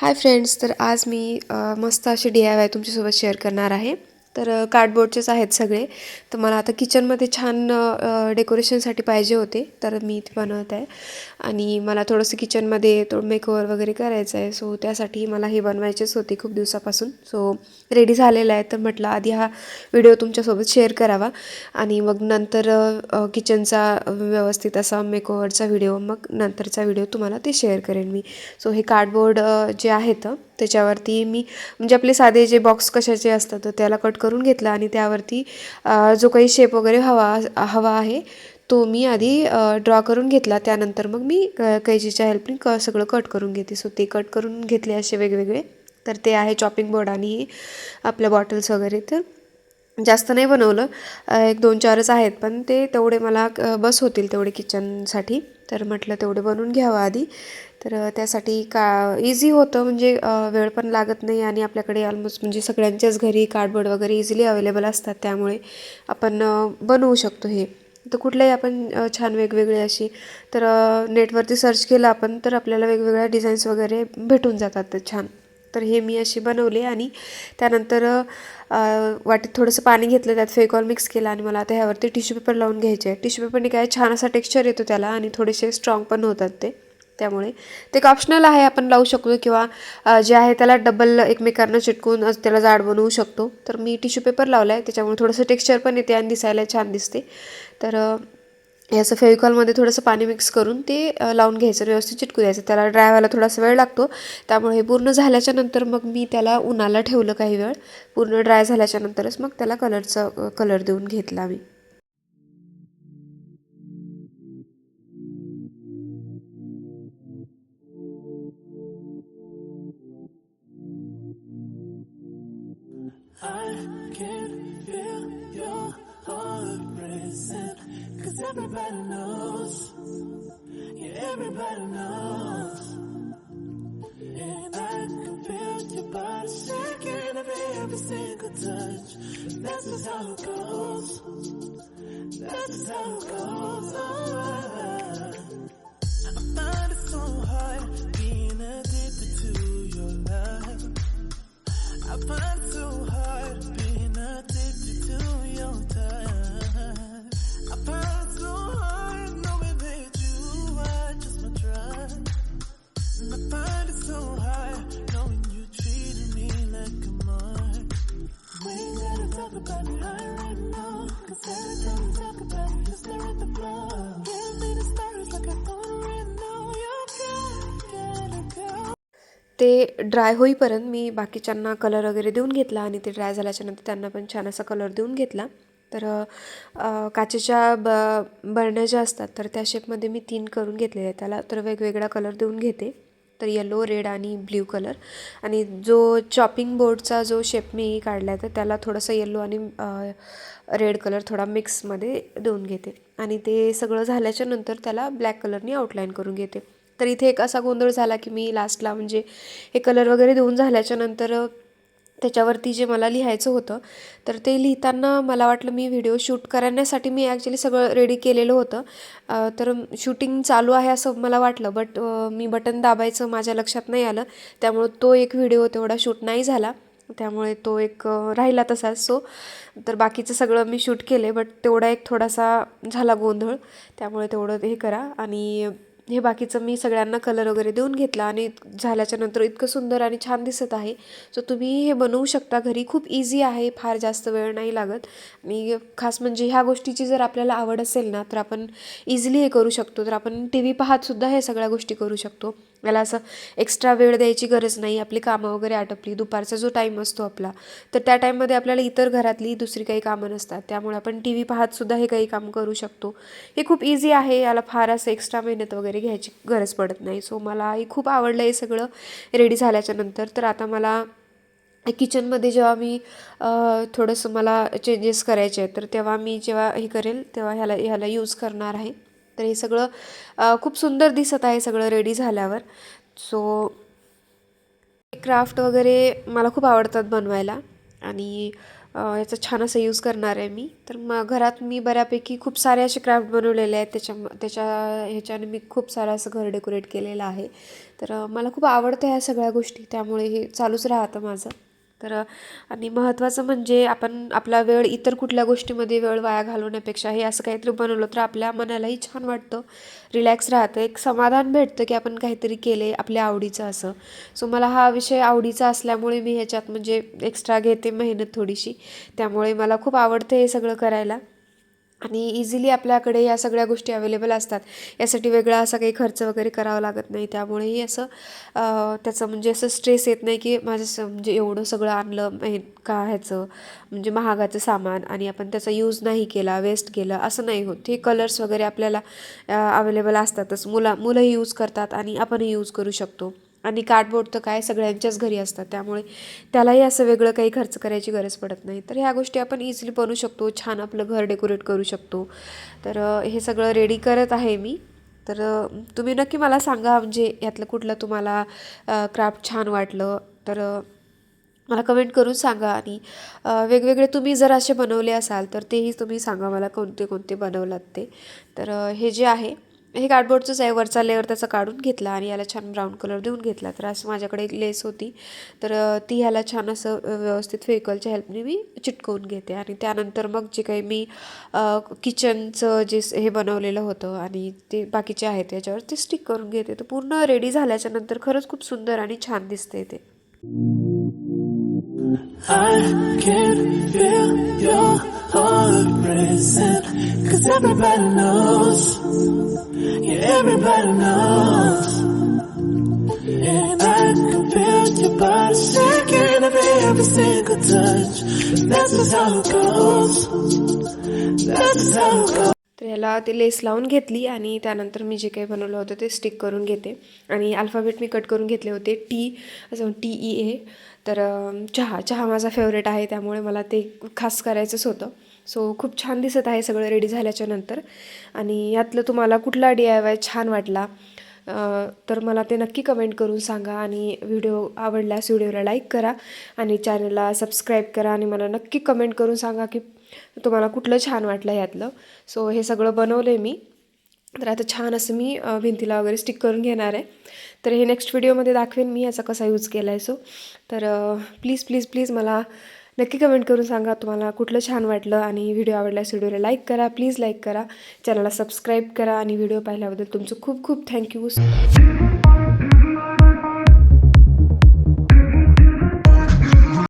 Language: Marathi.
हाय फ्रेंड्स, तर आज मी मस्त अशी DIY तुमच्यासोबत शेअर करणार आहे. तर कार्डबोर्डचेच आहेत सगळे. तर मला आता किचनमध्ये छान डेकोरेशनसाठी पाहिजे होते, तर मी ते बनवत आहे. आणि मला थोडंसं किचनमध्ये मेकओव्हर वगैरे करायचं आहे. सो त्यासाठी मला हे बनवायचेच होते खूप दिवसापासून. सो रेडी झालेलं आहे, तर म्हटलं आधी हा व्हिडिओ तुमच्यासोबत शेअर करावा आणि मग नंतर किचनचा व्यवस्थित असा मेकओव्हरचा व्हिडिओ, मग नंतरचा व्हिडिओ तुम्हाला ते शेअर करेन मी. सो हे कार्डबोर्ड जे आहेत त्याच्यावरती मी म्हणजे आपले साधे जे बॉक्स कशाचे असतात तर त्याला कट करून घेतला आणि त्यावरती जो काही शेप वगैरे हवा आहे तो मी आधी ड्रॉ करून घेतला. त्यानंतर मग मी कैचीच्या हेल्पने सगळं कट करून घेते. सो ते कट करून घेतले असे वेगवेगळे. तर ते आहे चॉपिंग बोर्ड आणि आपल्या बॉटल्स वगैरे. तर जास्त नाही बनवलं, एक 2-4च आहेत, पण ते तेवढे मला बस होतील तेवढे किचनसाठी. तर म्हटलं तेवढे बनवून घ्यावं आधी. तर त्यासाठी इझी होतं, म्हणजे वेळ पण लागत नाही आणि आपल्याकडे ऑलमोस्ट म्हणजे सगळ्यांच्याच घरी कार्डबोर्ड वगैरे इझिली अवेलेबल असतात, त्यामुळे आपण बनवू शकतो हे. तर कुठल्याही आपण छान वेगवेगळे अशी तर नेटवरती सर्च केलं आपण तर आपल्याला वेगवेगळ्या डिझाईन्स वगैरे भेटून जातात ते छान. तर हे मी अशी बनवले आणि त्यानंतर वाटीत थोडंसं पाणी घेतलं, त्यात फेविकॉल मिक्स केला आणि मला आता ह्यावरती टिश्यू पेपर लावून घ्यायचे आहे. टिश्यू पेपरने काय छान असा टेक्स्चर येतो त्याला आणि थोडेसे स्ट्रॉंग पण होतात ते. त्यामुळे ते एक ऑप्शनल आहे, आपण लावू शकतो किंवा जे आहे त्याला डबल एकमेकांना चिटकून त्याला जाड बनवू शकतो. तर मी टिश्यू पेपर लावला आहे, त्याच्यामुळे थोडंसं टेक्स्चर पण येते आणि दिसायला छान दिसते. तर हे असं फेविकॉलमध्ये थोडंसं पाणी मिक्स करून ते लावून घ्यायचं, व्यवस्थित चिटकू द्यायचं. त्याला ड्राय व्हायला थोडासा वेळ लागतो, त्यामुळे हे पूर्ण झाल्याच्या नंतर मग मी त्याला उन्हाला ठेवलं काही वेळ. पूर्ण ड्राय झाल्याच्या नंतरच मग त्याला कलर देऊन घेतला मी. I can feel your heart racing, 'cause everybody knows, yeah, everybody knows. And I can feel your body shaking every single touch. That's just how it goes. That's just how it goes. I find it so hard being addicted to your love. I find it so hard being addicted to your touch. I find it so hard knowing that you are just my drug. And I find it so hard knowing you treated me like a mark. We ain't gotta talk about it right now, 'cause every time we talk about it, you stare at the floor. Give me the stars like I don't right now. You gotta go. ते ड्राय होईपर्यंत मी बाकीच्यांना कलर वगैरे देऊन घेतला आणि ते ड्राय झाल्याच्या नंतर त्यांना पण छान असा कलर देऊन घेतला. तर काचेच्या बरण्या ज्या असतात तर त्या शेपमध्ये मी 3 करून घेतलेले आहेत त्याला. तर वेगवेगळा कलर देऊन घेते. तर येलो, रेड आणि ब्ल्यू कलर. आणि जो चॉपिंग बोर्डचा जो शेप मी काढला आहे तर त्याला थोडंसं येलो आणि रेड कलर थोडा मिक्समध्ये देऊन घेते. आणि ते सगळं झाल्याच्या नंतर त्याला ब्लॅक कलरनी आउटलाईन करून घेते. तर इथे एक असा गोंधळ झाला की मी लास्टला म्हणजे हे कलर वगैरे देऊन झाल्याच्या नंतर त्याच्यावरती जे मला लिहायचं होतं तर ते लिहिताना मला वाटलं मी व्हिडिओ शूट करण्यासाठी मी ॲक्च्युली सगळं रेडी केलेलं होतं. तर शूटिंग चालू आहे असं मला वाटलं, बट मी बटन दाबायचं माझ्या लक्षात नाही आलं, त्यामुळे तो एक व्हिडिओ तेवढा शूट नाही झाला. त्यामुळे तो एक राहिला तसाच. सो तर बाकीचं सगळं मी शूट केले, बट तेवढा एक थोडासा झाला गोंधळ. त्यामुळे तेवढं हे करा. आणि हे बाकीचं मी सगळ्यांना कलर वगैरे देऊन घेतला आणि झाल्याच्या नंतर इतकं सुंदर आणि छान दिसत आहे. सो तुम्ही हे बनवू शकता घरी, खूप इझी आहे, फार जास्त वेळ नाही लागत. आणि खास म्हणजे ह्या गोष्टीची जर आपल्याला आवड असेल ना तर आपण इझिली हे करू शकतो. तर आपण TV पाहतसुद्धा हे सगळ्या गोष्टी करू शकतो. याला असं एक्स्ट्रा वेळ द्यायची गरज नाही. आपली कामं वगैरे आटपली, दुपारचा जो टाईम असतो आपला, तर त्या टाईममध्ये आपल्याला इतर घरातली दुसरी काही कामं नसतात, त्यामुळे आपण TV पाहतसुद्धा हे काही काम करू शकतो. हे खूप इझी आहे, याला फार असं एक्स्ट्रा मेहनत वगैरे घ्यायची गरज पडत नाही. सो मला हे खूप आवडलं हे सगळं रेडी झाल्याच्या नंतर. तर आता मला किचनमध्ये जेव्हा मी थोडंसं मला चेंजेस करायचे आहेत तर तेव्हा मी जेव्हा हे करेल तेव्हा ह्याला यूज करणार आहे. तर हे सगळं खूप सुंदर दिसत आहे सगळं रेडी झाल्यावर. सो क्राफ्ट वगैरे मला खूप आवडतात बनवायला. आणि याचा छान असं यूज करणार आहे मी. तर मग घरात मी बऱ्यापैकी खूप सारे असे क्राफ्ट बनवलेले आहेत. ह्याच्याने मी खूप सारं असं घर डेकोरेट केलेलं आहे. तर मला खूप आवडतं ह्या सगळ्या गोष्टी, त्यामुळे हे चालूच राहतं माझं. तर आणि महत्त्वाचं म्हणजे आपण आपला वेळ इतर कुठल्या गोष्टीमध्ये वेळ वाया घालवण्यापेक्षा हे असं काहीतरी बनवलं तर आपल्या मनालाही छान वाटतं, रिलॅक्स राहतं, एक समाधान भेटतं की आपण काहीतरी केले आपल्या आवडीचं असं. सो मला हा विषय आवडीचा असल्यामुळे मी ह्याच्यात म्हणजे एक्स्ट्रा घेते मेहनत थोडीशी, त्यामुळे मला खूप आवडतं हे सगळं करायला. आणि इझिली आपल्याकडे या सगळ्या गोष्टी अवेलेबल असतात. यासाठी वेगळा असा काही खर्च वगैरे करावा लागत नाही. त्यामुळेही असं त्याचं म्हणजे असं स्ट्रेस येत नाही की म्हणजे एवढं सगळं आणलं का ह्याचं म्हणजे महागाचं सामान आणि आपण त्याचा यूज नाही केला, वेस्ट केलं असं नाही होत. हे कलर्स वगैरे आपल्याला अवेलेबल असतातच. मुलंही यूज करतात आणि आपणही यूज करू शकतो. आणि कार्डबोर्ड तर काय सगळ्यांच्याच घरी असतात, त्यामुळे त्यालाही असं वेगळं काही खर्च करायची गरज पडत नाही. तर ह्या गोष्टी आपण इझिली बनवू शकतो, छान आपलं घर डेकोरेट करू शकतो. तर हे सगळं रेडी करत आहे मी. तर तुम्ही नक्की मला सांगा म्हणजे यातलं कुठलं तुम्हाला क्राफ्ट छान वाटलं तर मला कमेंट करून सांगा. आणि वेगवेगळे तुम्ही जर असे बनवले असाल तर तेही तुम्ही सांगा मला कोणते कोणते बनवलात ते. तर हे जे आहे हे कार्डबोर्डचंच आहे. वरचा लेअर त्याचा काढून घेतला आणि याला छान ब्राऊन कलर देऊन घेतला. तर असं माझ्याकडे एक लेस होती, तर ती ह्याला छान असं व्यवस्थित फेविकॉलच्या हेल्पने मी चिटकवून घेते. आणि त्यानंतर मग जे काही मी किचनचं जे हे बनवलेलं होतं आणि ते बाकीचे आहेत त्याच्यावर ते स्टिक करून घेते. तर पूर्ण रेडी झाल्याच्या नंतर खरंच खूप सुंदर आणि छान दिसते ते. I can feel your heart racing, 'cause everybody knows, yeah, everybody knows. And I can feel your body shaking every single touch. That's just how it goes. That's just how it goes. तर ह्याला ते लेस लावून घेतली आणि त्यानंतर मी जे काही बनवलं होतं ते स्टिक करून घेते. आणि अल्फाबेट मी कट करून घेतले होते असं TEA. तर चहा माझा फेवरेट आहे, त्यामुळे मला ते खास करायचंच होतं. सो खूप छान दिसत आहे सगळं रेडी झाल्याच्या नंतर. आणि यातलं तुम्हाला कुठला DIY छान वाटला तर मला ते नक्की कमेंट करून सांगा. आणि व्हिडिओ आवडल्यास व्हिडिओला लाईक करा आणि चॅनलला सबस्क्राईब करा. आणि मला नक्की कमेंट करून सांगा की तुम्हाला कुठलं छान वाटलं यातलं. सो हे सगळं बनवलं आहे मी. तर आता छान असं मी भिंतीला वगैरे स्टिक करून घेणार आहे. तर हे नेक्स्ट व्हिडिओमध्ये दाखवेन मी याचा कसा यूज केला आहे. सो तर प्लीज प्लीज प्लीज मला नक्की कमेंट करून सांगा तुम्हाला कुठलं छान वाटलं. आणि व्हिडिओ आवडल्यास व्हिडिओला लाईक करा, प्लीज लाईक करा, चॅनलला सबस्क्राईब करा. आणि व्हिडिओ पाहिल्याबद्दल तुमचं खूप खूप थँक्यू.